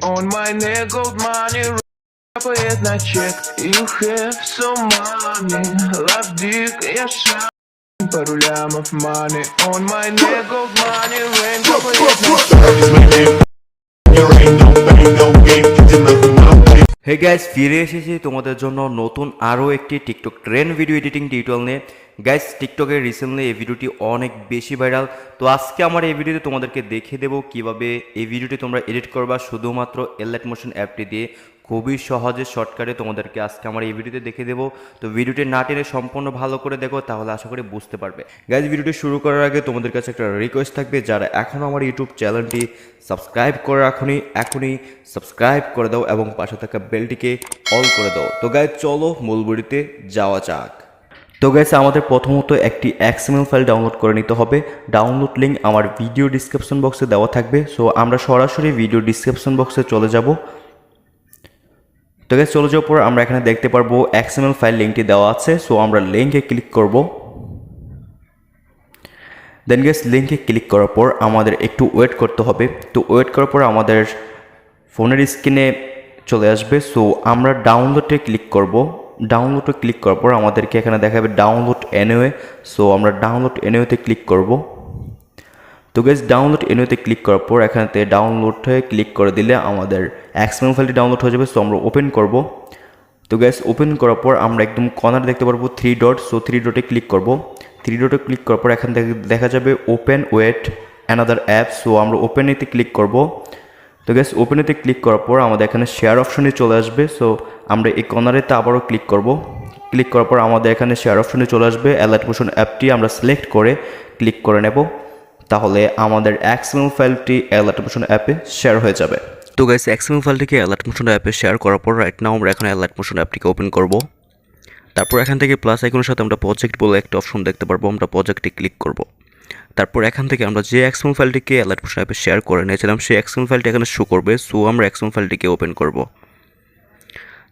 On my neck gold money, rapает на чек. You have some money, love dick, я шаг. Пару лямов money. On my neck gold money, rain капает на чек. Hey guys, ফিরে এসেছি তোমাদের জন্য নতুন আরও একটি TikTok trend video editing tutorial নিয়ে। Guys, টিকটকে রিসেন্টলি এই ভিডিওটি অনেক বেশি ভাইরাল। তো আজকে আমার এই ভিডিওতে তোমাদেরকে দেখিয়ে দেবো কিভাবে এই ভিডিওটি তোমরা এডিট করবা শুধুমাত্র এলাইট মোশন অ্যাপটি দিয়ে। খুবই সহজে শর্টকাটে তোমাদেরকে আজকে আমার এই ভিডিওতে দেখে দেবো। তো ভিডিওটি না টেনে সম্পূর্ণ ভালো করে দেখো, তাহলে আশা করি বুঝতে পারবে। গাইজ, ভিডিওটি শুরু করার আগে তোমাদের কাছে একটা রিকোয়েস্ট থাকবে, যারা এখনও আমার ইউটিউব চ্যানেলটি সাবস্ক্রাইব করে এখনই সাবস্ক্রাইব করে দাও এবং পাশে থাকা বেলটিকে অল করে দাও। তো গাইজ, চলো মূল ভিডিওতে যাওয়া যাক। তো গাইস, আমাদের প্রথমত একটি XML ফাইল ডাউনলোড করে নিতে হবে। ডাউনলোড লিঙ্ক আমার ভিডিও ডিসক্রিপশন বক্সে দেওয়া থাকবে। সো আমরা সরাসরি ভিডিও ডিসক্রিপশন বক্সে চলে যাব। তো গাইস, চলে যাওয়ার পর আমরা এখানে দেখতে পারবো XML ফাইল লিঙ্কটি দেওয়া আছে। সো আমরা লিঙ্কে ক্লিক করব। দেন গাইস, লিঙ্কে ক্লিক করার পর আমাদের একটু ওয়েট করতে হবে। তো ওয়েট করার পর আমাদের ফোনের স্ক্রিনে চলে আসবে। সো আমরা ডাউনলোডে ক্লিক করব। ডাউনলোডে ক্লিক করার পর আমাদেরকে এখানে দেখাবে ডাউনলোড এনিওয়ে। সো আমরা ডাউনলোড এনিওয়েতে ক্লিক করব। তো গাইস, ডাউনলোড এনিওয়েতে ক্লিক করার পর এখানেতে ডাউনলোডে ক্লিক করে দিলে আমাদের XML ফাইলটি ডাউনলোড হয়ে যাবে। সো আমরা ওপেন করব। তো গাইস, ওপেন করার পর আমরা একদম কর্নারে দেখতে পারবো 3 ডট। সো 3 ডটে ক্লিক করব। 3 ডটে ক্লিক করার পর এখান থেকে দেখা যাবে open with another app. So আমরা ওপেন এতে ক্লিক করব। তো গাইস, ওপেন এতে ক্লিক করার পর আমাদের এখানে শেয়ার অপশনে চলে আসবে। সো আমরা এই কর্নারেতে আবারও ক্লিক করব। ক্লিক করার পর আমাদের এখানে শেয়ার অপশনে চলে আসবে। এলাইট মোশন অ্যাপটি আমরা সিলেক্ট করে ক্লিক করে নেব, তাহলে আমাদের XML ফাইলটি এলাইট মোশন অ্যাপে শেয়ার হয়ে যাবে। তো গাইস, XML ফাইলটিকে এলাইট মোশন অ্যাপে শেয়ার করার পর রাইট নাও আমরা এখানে এলাইট মোশন অ্যাপটিকে ওপেন করব। তারপর এখান থেকে প্লাস আইকনের সাথে আমরা প্রজেক্ট বলে একটা অপশন দেখতে পারবো। আমরা প্রজেক্টে ক্লিক করব। তারপর এখান থেকে আমরা যে XML ফাইলটিকে এলাইট মোশন অ্যাপে শেয়ার করে নিয়েছিলাম সেই XML ফাইলটি এখানে শো করবে। সো আমরা XML ফাইলটিকে ওপেন করব।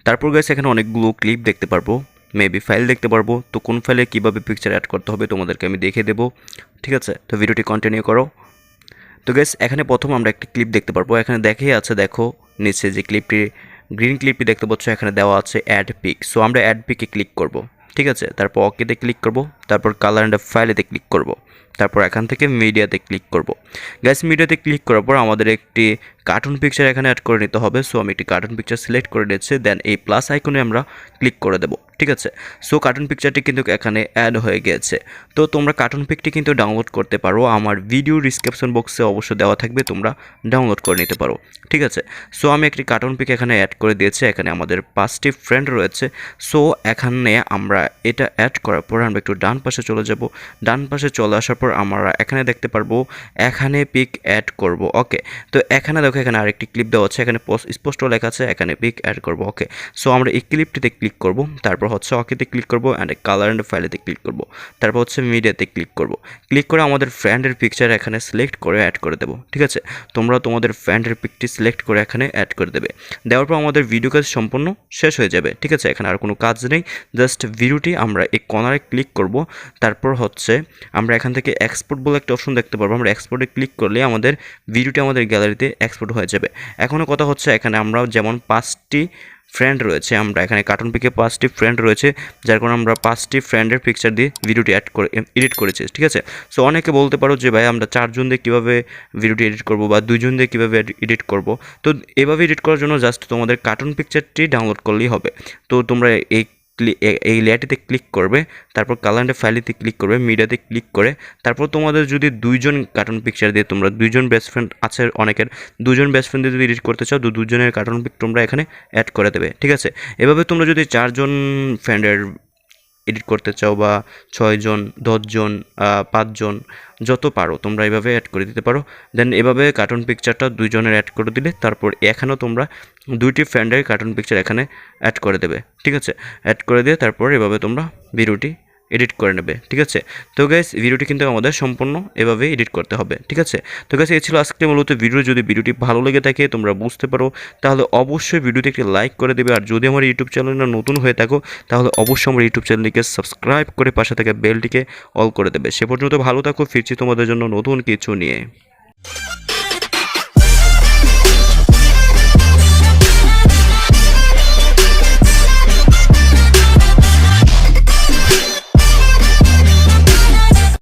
তারপর গাইস, এখানে অনেকগুলো ক্লিপ দেখতে পারবো, মেবি ফাইল দেখতে পারবো। তো কোন ফাইলে কীভাবে পিকচার অ্যাড করতে হবে তোমাদেরকে আমি দেখিয়ে দেবো, ঠিক আছে? তো ভিডিওটি কন্টিনিউ করো। তো গাইস, এখানে প্রথম আমরা একটা ক্লিপ দেখতে পারবো। এখানে দেখেই আছে, দেখো নিচে যে ক্লিপটি গ্রিন ক্লিপটি দেখতে পাচ্ছ, এখানে দেওয়া আছে অ্যাড পিক। সো আমরা অ্যাড পিকে ক্লিক করব, ঠিক আছে? তারপর ওকেতে ক্লিক করব। তারপর কালার অ্যান্ড ফাইলেতে ক্লিক করব। তারপর এখান থেকে মিডিয়াতে ক্লিক করব। গাইস, মিডিয়াতে ক্লিক করার পর আমাদের একটি কার্টুন পিকচার এখানে অ্যাড করে নিতে হবে। সো আমি একটি কার্টুন পিকচার সিলেক্ট করে নিয়েছি। দেন এই প্লাস আইকনে আমরা ক্লিক করে দেবো, ঠিক আছে? সো কার্টুন পিকচারটি কিন্তু এখানে অ্যাড হয়ে গিয়েছে। তো তোমরা কার্টুন পিকটি কিন্তু ডাউনলোড করতে পারো, আমার ভিডিও ডিসক্রিপশন বক্সে অবশ্যই দেওয়া থাকবে, তোমরা ডাউনলোড করে নিতে পারো, ঠিক আছে? সো আমি একটি কার্টুন পিক এখানে অ্যাড করে দিয়েছি। এখানে আমাদের 5টি ফ্রেন্ড রয়েছে। সো এখানে আমরা এটা অ্যাড করার পর আমরা একটু ডান পাশে চলে যাব। ডান পাশে চলে আসার পর আমরা এখানে দেখতে পারবো এখানে পিক অ্যাড করব। ওকে, তো এখানে দেখো, এখানে আরেকটি ক্লিপ দেওয়া আছে, এখানে স্পষ্ট লেখা আছে এখানে পিক অ্যাড করব। ওকে, সো আমরা এই ক্লিপটিতে ক্লিক করব। তারপর হচ্ছে ওকেতে ক্লিক করব অ্যান্ড কালার অ্যান্ড ফাইলেতে ক্লিক করব। তারপর হচ্ছে মিডিয়াতে ক্লিক করব। ক্লিক করে আমাদের ফ্রেন্ডের পিকচার এখানে সিলেক্ট করে অ্যাড করে দেবো, ঠিক আছে? তোমরা তোমাদের ফ্রেন্ডের পিকটি সিলেক্ট করে এখানে অ্যাড করে দেবে। দেওয়ার পর আমাদের ভিডিও কাজ সম্পূর্ণ শেষ হয়ে যাবে, ঠিক আছে? এখানে আর কোনো কাজ নেই, জাস্ট ভিডিওটি আমরা এই কর্নারে ক্লিক করব। তারপর হচ্ছে আমরা এখান থেকে এক্সপোর্ট বলে একটা অপশন দেখতে পারবো। আমরা এক্সপোর্টে ক্লিক করলে আমাদের ভিডিওটি আমাদের গ্যালারিতে এক্সপোর্ট হয়ে যাবে। এখনও কথা হচ্ছে, এখানে আমরা যেমন 5টি ফ্রেন্ড রয়েছে, আমরা এখানে কার্টুন পিকে 5টি ফ্রেন্ড রয়েছে, যার কারণে আমরা 5টি ফ্রেন্ডের পিকচার দিয়ে ভিডিওটি এডিট করেছি, ঠিক আছে? সো অনেকে বলতে পারো যে ভাই, আমরা 4 জন দিয়ে কীভাবে ভিডিওটি এডিট করব বা 2 জন দিয়ে কীভাবে এডিট করব। তো এভাবে এডিট করার জন্য জাস্ট তোমাদের কার্টুন পিকচারটি ডাউনলোড করলেই হবে। তো তোমরা এই লেয়ারটিতে ক্লিক করবে, তারপর কালার অ্যান্ড ফাইলেতে ক্লিক করবে, মিডিয়াতে ক্লিক করে তারপর তোমাদের যদি 2 জন কার্টুন পিকচার দিয়ে, তোমরা 2 জন বেস্ট ফ্রেন্ড আছে অনেকের, 2 জন বেস্ট ফ্রেন্ড দিয়ে যদি এডিট করতে চাও, 2 জনের কার্টুন পিক তোমরা এখানে অ্যাড করে দেবে, ঠিক আছে? এভাবে তোমরা যদি 4 জন ফ্রেন্ডের এডিট করতে চাও বা 6 জন, 10 জন, 5 জন, যত পারো তোমরা এভাবে অ্যাড করে দিতে পারো। দেন এভাবে কার্টুন পিকচারটা 2 জনের অ্যাড করে দিলে তারপর এখানেও তোমরা 2টি ফ্রেন্ডের কার্টুন পিকচার এখানে অ্যাড করে দেবে, ঠিক আছে? অ্যাড করে দিয়ে তারপর এভাবে তোমরা ভিডিওটি এডিট করে নেবে, ঠিক আছে? তো গাইস, ভিডিওটি কিন্তু আমাদের সম্পূর্ণ এভাবে এডিট করতে হবে, ঠিক আছে? তো গাইস, এই ছিল আজকে মূলত ভিডিও। যদি ভিডিওটি ভালো লেগে থাকে, তোমরা বুঝতে পারো, তাহলে অবশ্যই ভিডিওতে একটি লাইক করে দেবে। আর যদি আমার ইউটিউব চ্যানেলটা নতুন হয়ে থাকো, তাহলে অবশ্যই আমার ইউটিউব চ্যানেলটিকে সাবস্ক্রাইব করে পাশে থাকা বেলটিকে অল করে দেবে। সে পর্যন্ত ভালো থাকো, ফিরছি তোমাদের জন্য নতুন কিছু নিয়ে।